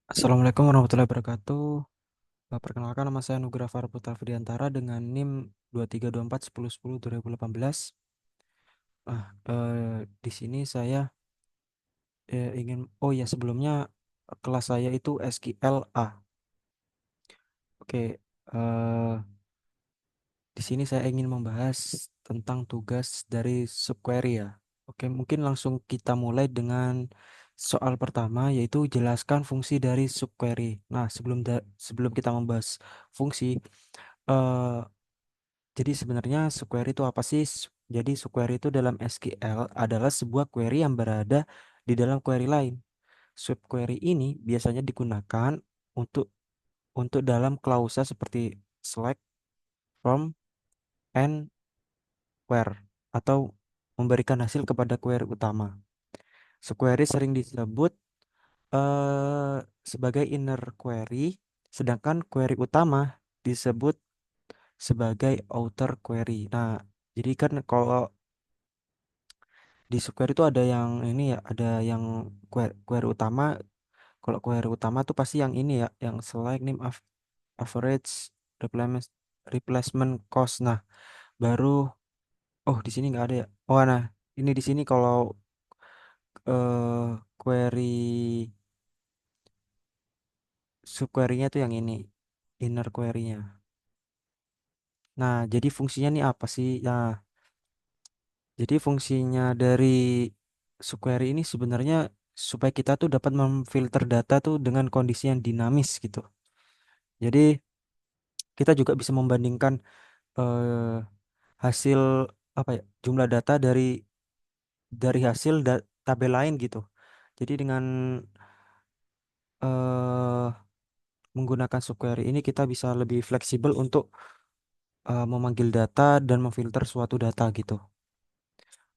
Assalamualaikum warahmatullahi wabarakatuh. Perkenalkan nama saya Nugraha Farputra Fidiantara dengan NIM 23241010 2018. Di sini saya ingin sebelumnya kelas saya itu SQLA. Oke, di sini saya ingin membahas tentang tugas dari subquery ya. Oke, mungkin langsung kita mulai dengan soal pertama yaitu jelaskan fungsi dari subquery. Nah, sebelum kita membahas fungsi, eh, jadi sebenarnya subquery itu apa sih? Jadi subquery itu dalam SQL adalah sebuah query yang berada di dalam query lain. Subquery ini biasanya digunakan untuk dalam klausa seperti select, from, and where, atau memberikan hasil kepada query utama. Subquery sering disebut sebagai inner query, sedangkan query utama disebut sebagai outer query. Nah, jadi kan kalau di subquery itu ada yang ini ya, ada yang query utama. Kalau query utama tuh pasti yang ini ya, yang select name average replacement replacement cost. Nah, baru di sini nggak ada ya. Oh, nah, ini di sini kalau query subquery-nya tuh yang ini, inner query-nya. Nah, jadi fungsinya nih apa sih? Nah, jadi fungsinya dari subquery ini sebenarnya supaya kita tuh dapat memfilter data tuh dengan kondisi yang dinamis gitu. Jadi kita juga bisa membandingkan eh, hasil apa ya, jumlah data dari hasil tabel lain gitu. Jadi dengan eh, menggunakan subquery ini kita bisa lebih fleksibel untuk memanggil data dan memfilter suatu data gitu.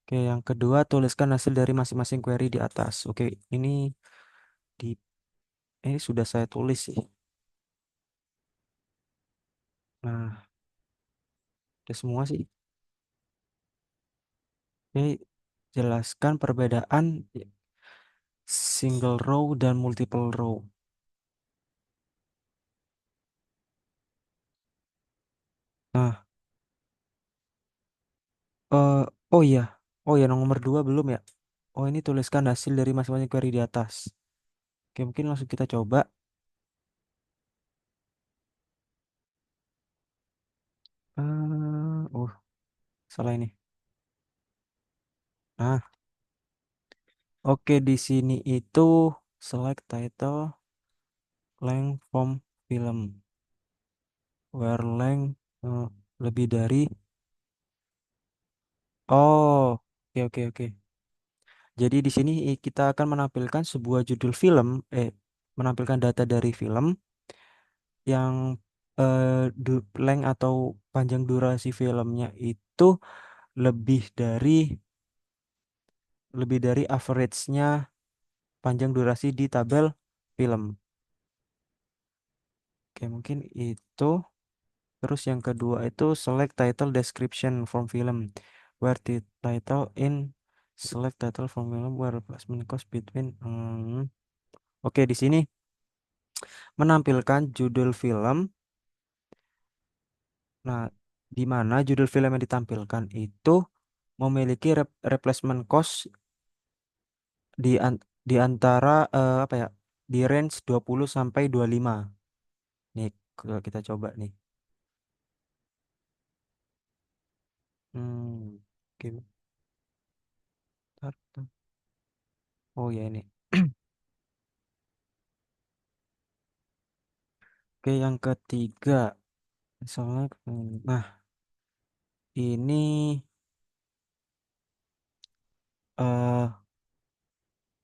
Oke, yang kedua tuliskan hasil dari masing-masing query di atas. Oke, ini di ini sudah saya tulis sih. Nah, udah semua sih. Oke, jelaskan perbedaan single row dan multiple row. Nah, eh oh iya, nomor dua belum ya. Oh, ini tuliskan hasil dari masing-masing query di atas. Oke, mungkin langsung kita coba. Salah ini. Nah, oke, di sini itu select title length from film, where length lebih dari. Oh, oke oke oke. Jadi di sini kita akan menampilkan sebuah judul film, menampilkan data dari film yang length atau panjang durasi filmnya itu lebih dari average-nya panjang durasi di tabel film. Oke, mungkin itu. Terus yang kedua itu select title description from film, where the title in select title from film where replacement cost between. Oke, di sini menampilkan judul film. Nah, di mana judul film yang ditampilkan itu memiliki replacement cost di antara apa ya? Di range 20 sampai 25. Nih, kita coba nih. Hmm, oke. Oh ya ini. Oke, yang ketiga. Soalnya, nah, ini eh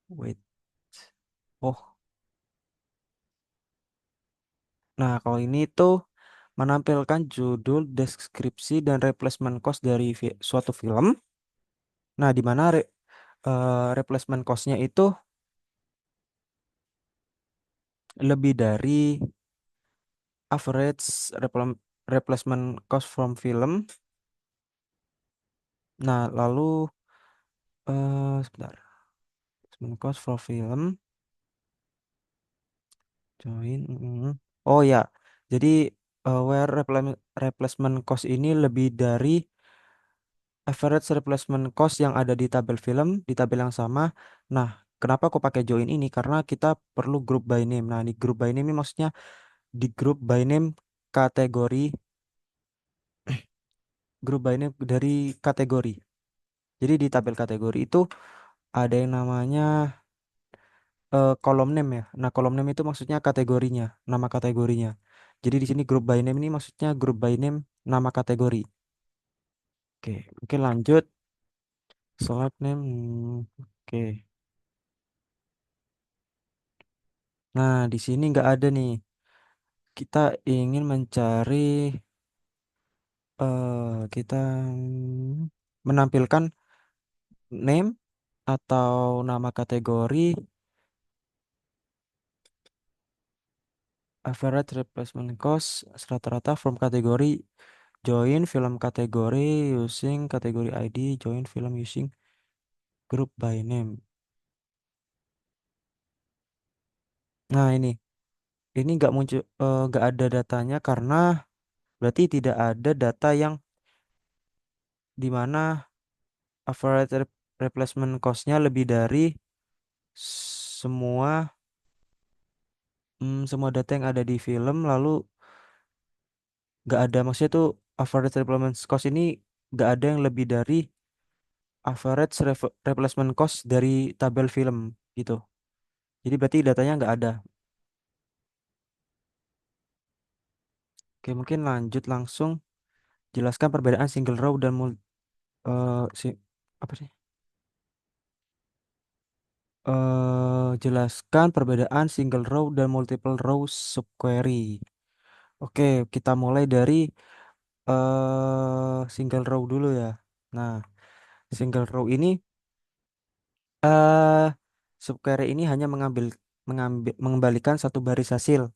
wait. Oh, nah kalau ini tuh menampilkan judul, deskripsi dan replacement cost dari suatu film. Nah, di mana replacement costnya itu lebih dari average replacement cost from film. Nah, lalu sebentar. Replacement cost from film. join. Oh ya, jadi where replacement cost ini lebih dari average replacement cost yang ada di tabel film di tabel yang sama. Nah, kenapa aku pakai join ini? Karena kita perlu group by name. Nah, di group by name ini maksudnya di group by name kategori, group by name dari kategori. Jadi di tabel kategori itu ada yang namanya kolom name ya. Nah, kolom name itu maksudnya kategorinya, nama kategorinya. Jadi di sini group by name ini maksudnya group by name nama kategori. Oke, mungkin lanjut. Select name. Oke. Nah, di sini nggak ada nih. Kita ingin mencari kita menampilkan name atau nama kategori average replacement cost rata-rata from kategori join film kategori using kategori ID join film using group by name. Nah, ini nggak muncul, nggak ada datanya karena berarti tidak ada data yang di mana average replacement cost-nya lebih dari semua semua data yang ada di film lalu nggak ada maksudnya tuh average replacement cost ini nggak ada yang lebih dari average replacement cost dari tabel film gitu. Jadi berarti datanya nggak ada. Oke, mungkin lanjut langsung jelaskan perbedaan single row dan apa sih? Jelaskan perbedaan single row dan multiple row subquery. Oke, kita mulai dari single row dulu ya. Nah, single row ini eh subquery ini hanya mengembalikan satu baris hasil.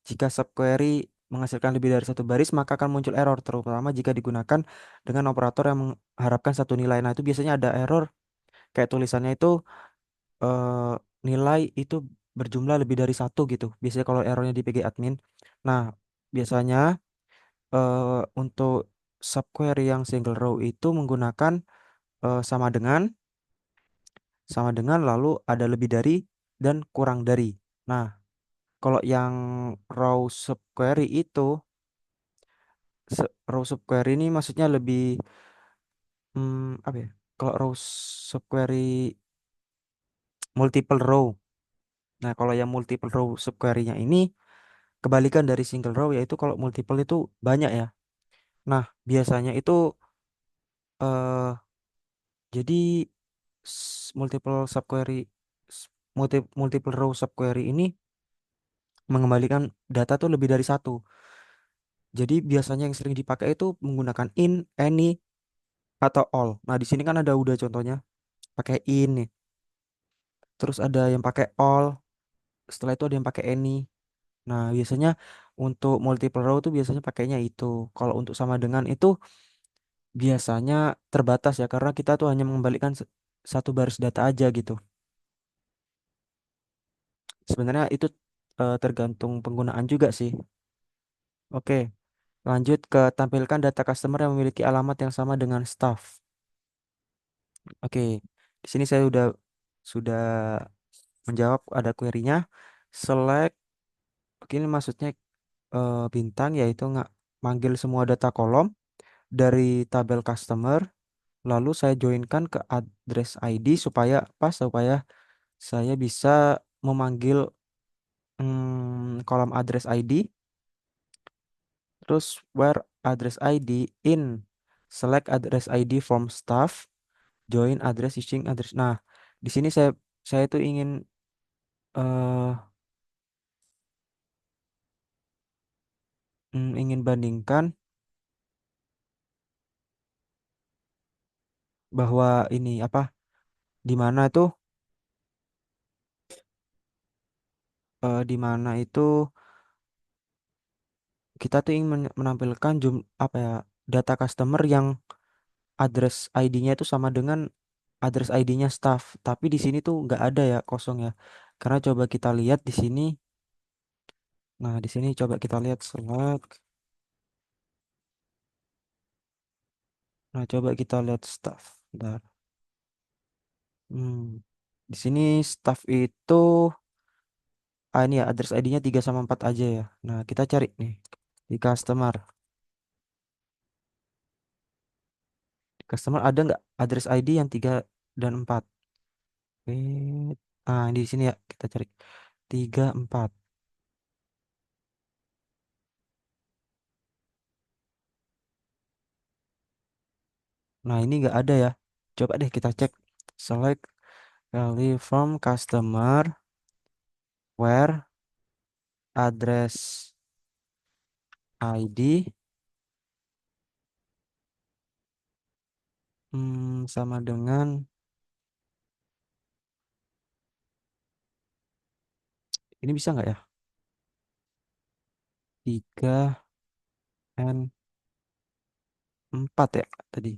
Jika subquery menghasilkan lebih dari satu baris, maka akan muncul error, terutama jika digunakan dengan operator yang mengharapkan satu nilai. Nah, itu biasanya ada error kayak tulisannya itu eh, nilai itu berjumlah lebih dari satu gitu. Biasanya kalau errornya di PG admin. Nah, biasanya untuk subquery yang single row itu menggunakan sama dengan lalu ada lebih dari dan kurang dari. Nah, kalau yang row subquery itu row subquery ini maksudnya lebih apa ya? Kalau row subquery multiple row. Nah, kalau yang multiple row subquery-nya ini kebalikan dari single row yaitu kalau multiple itu banyak ya. Nah, biasanya itu eh jadi multiple subquery multiple row subquery ini mengembalikan data tuh lebih dari satu. Jadi biasanya yang sering dipakai itu menggunakan in, any, atau all. Nah, di sini kan ada udah contohnya pakai in nih. Terus ada yang pakai all, setelah itu ada yang pakai any. Nah, biasanya untuk multiple row tuh biasanya pakainya itu. Kalau untuk sama dengan itu biasanya terbatas ya karena kita tuh hanya mengembalikan satu baris data aja gitu. Sebenarnya itu tergantung penggunaan juga sih. Oke, lanjut ke tampilkan data customer yang memiliki alamat yang sama dengan staff. Oke, di sini saya sudah menjawab ada query-nya. Select, oke ini maksudnya bintang yaitu nggak manggil semua data kolom dari tabel customer, lalu saya joinkan ke address ID supaya pas supaya saya bisa memanggil kolom address ID, terus where address ID in select address ID from staff, join address using address. Nah, di sini saya tuh eh ingin bandingkan bahwa ini apa di mana tuh di mana itu kita tuh ingin menampilkan apa ya data customer yang address ID-nya itu sama dengan address ID-nya staff. Tapi di sini tuh nggak ada ya kosong ya. Karena coba kita lihat di sini Nah, di sini coba kita lihat select. Nah, coba kita lihat staff. Bentar. Hmm. Di sini staff itu ini ya address ID-nya 3 sama 4 aja ya. Nah, kita cari nih di customer. Di customer ada nggak address ID yang 3 dan 4? Di sini ya kita cari 3 4. Nah, ini nggak ada ya. Coba deh kita cek. Select value from customer where address ID sama dengan ini bisa nggak ya? 3 and 4 ya tadi.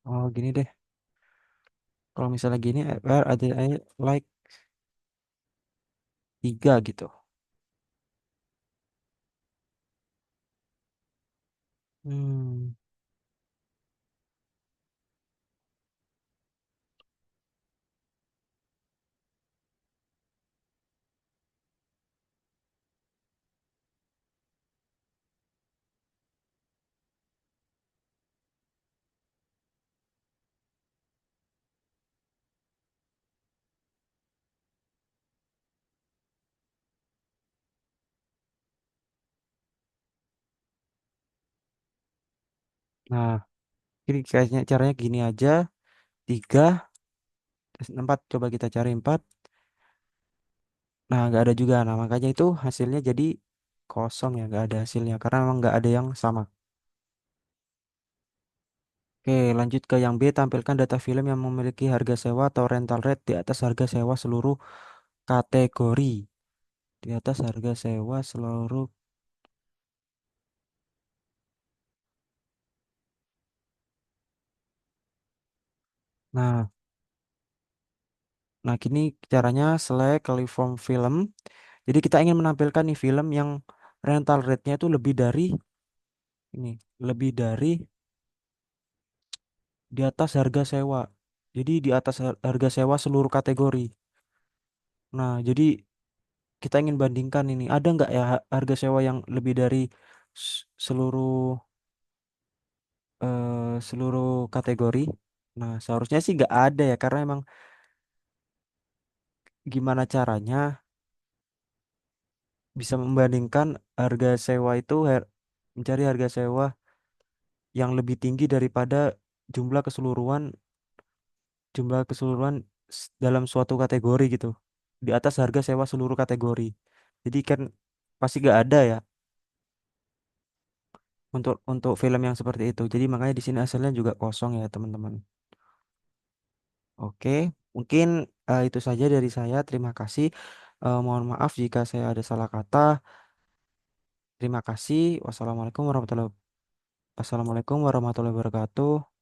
Oh, gini deh. Kalau misalnya gini, where ada like 3 gitu. Hmm. Nah, ini kayaknya caranya gini aja. 3 terus 4. Coba kita cari 4. Nah, nggak ada juga. Nah, makanya itu hasilnya jadi kosong ya. Nggak ada hasilnya. Karena memang nggak ada yang sama. Oke, lanjut ke yang B. Tampilkan data film yang memiliki harga sewa atau rental rate di atas harga sewa seluruh kategori. Di atas harga sewa seluruh. Nah, nah, gini caranya select from film. Jadi kita ingin menampilkan nih film yang rental rate-nya itu lebih dari ini, lebih dari di atas harga sewa. Jadi di atas harga sewa seluruh kategori. Nah, jadi kita ingin bandingkan ini, ada nggak ya harga sewa yang lebih dari seluruh seluruh kategori? Nah, seharusnya sih nggak ada ya, karena emang gimana caranya bisa membandingkan harga sewa itu mencari harga sewa yang lebih tinggi daripada jumlah keseluruhan jumlah keseluruhan dalam suatu kategori gitu di atas harga sewa seluruh kategori. Jadi kan pasti gak ada ya untuk film yang seperti itu. Jadi makanya di sini hasilnya juga kosong ya teman-teman. Oke, mungkin itu saja dari saya. Terima kasih. Mohon maaf jika saya ada salah kata. Terima kasih. Wassalamualaikum warahmatullahi wabarakatuh.